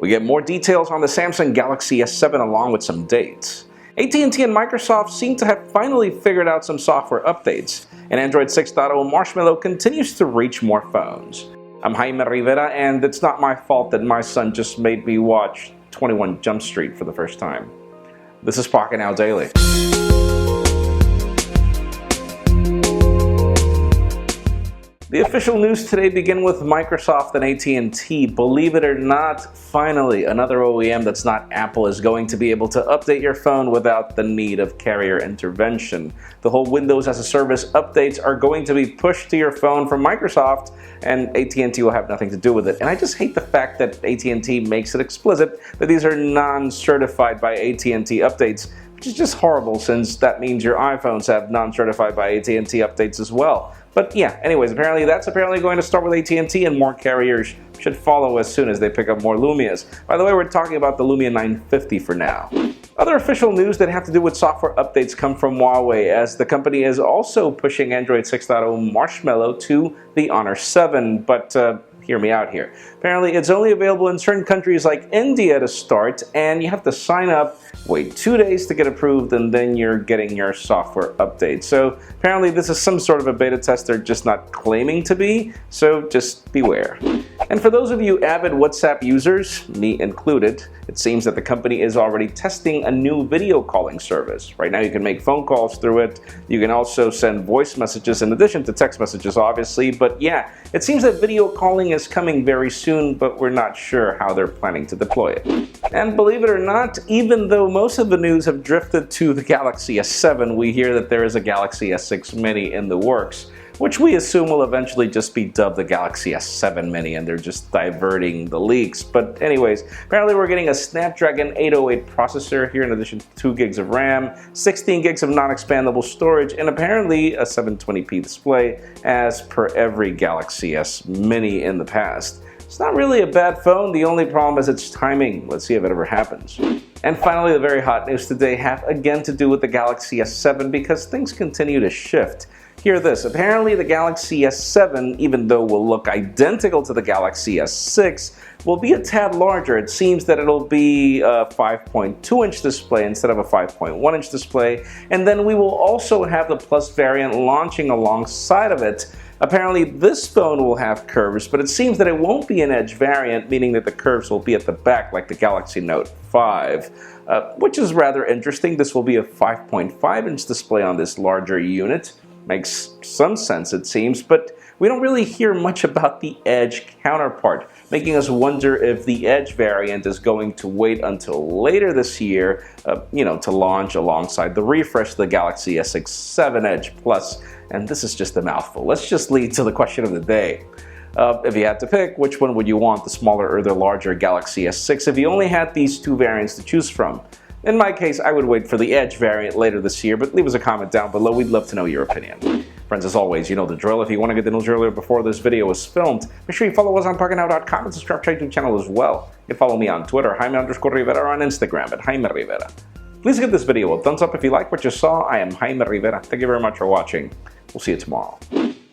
We get more details on the Samsung Galaxy S7 along with some dates. AT&T and Microsoft seem to have finally figured out some software updates, and Android 6.0 Marshmallow continues to reach more phones. I'm Jaime Rivera, and it's not my fault that my son just made me watch 21 Jump Street for the first time. This is Pocketnow Daily. The official news today begin with Microsoft and AT&T. Believe it or not, finally, another OEM that's not Apple is going to be able to update your phone without the need of carrier intervention. The whole Windows as a Service updates are going to be pushed to your phone from Microsoft, and AT&T will have nothing to do with it. And I just hate the fact that AT&T makes it explicit that these are non-certified by AT&T updates, which is just horrible since that means your iPhones have non-certified by AT&T updates as well. But yeah, anyways, that's apparently going to start with AT&T, and more carriers should follow as soon as they pick up more Lumias. By the way, we're talking about the Lumia 950 for now. Other official news that have to do with software updates come from Huawei, as the company is also pushing Android 6.0 Marshmallow to the Honor 7, but hear me out here. Apparently, it's only available in certain countries like India to start, and you have to sign up, wait 2 days to get approved, and then you're getting your software update. So apparently this is some sort of a beta test they're just not claiming to be, so just beware. And for those of you avid WhatsApp users, me included, it seems that the company is already testing a new video calling service. Right now you can make phone calls through it. You can also send voice messages in addition to text messages, obviously. But yeah, it seems that video calling is coming very soon, but we're not sure how they're planning to deploy it. And believe it or not, even though most of the news have drifted to the Galaxy S7, we hear that there is a Galaxy S6 Mini in the works, which we assume will eventually just be dubbed the Galaxy S7 Mini, and they're just diverting the leaks. But anyways, apparently we're getting a Snapdragon 808 processor here in addition to 2 gigs of RAM, 16 gigs of non-expandable storage, and apparently a 720p display as per every Galaxy S Mini in the past. It's not really a bad phone, the only problem is its timing. Let's see if it ever happens. And finally, the very hot news today have again to do with the Galaxy S7 because things continue to shift. Hear this, apparently the Galaxy S7, even though will look identical to the Galaxy S6, will be a tad larger. It seems that it'll be a 5.2-inch display instead of a 5.1-inch display, and then we will also have the Plus variant launching alongside of it. Apparently this phone will have curves, but it seems that it won't be an Edge variant, meaning that the curves will be at the back like the Galaxy Note 5, which is rather interesting. This will be a 5.5-inch display on this larger unit. Makes some sense, it seems, but we don't really hear much about the Edge counterpart, making us wonder if the Edge variant is going to wait until later this year, to launch alongside the refresh of the Galaxy S6 Edge Plus. And this is just a mouthful. Let's just lead to the question of the day. If you had to pick, which one would you want, the smaller or the larger Galaxy S6, if you only had these two variants to choose from? In my case, I would wait for the Edge variant later this year, but leave us a comment down below. We'd love to know your opinion. Friends, as always, you know the drill. If you want to get the news earlier before this video was filmed, make sure you follow us on Pocketnow.com and subscribe to our YouTube channel as well. You can follow me on Twitter, Jaime_Rivera, or on Instagram at Jaime Rivera. Please give this video a thumbs up if you like what you saw. I am Jaime Rivera. Thank you very much for watching. We'll see you tomorrow.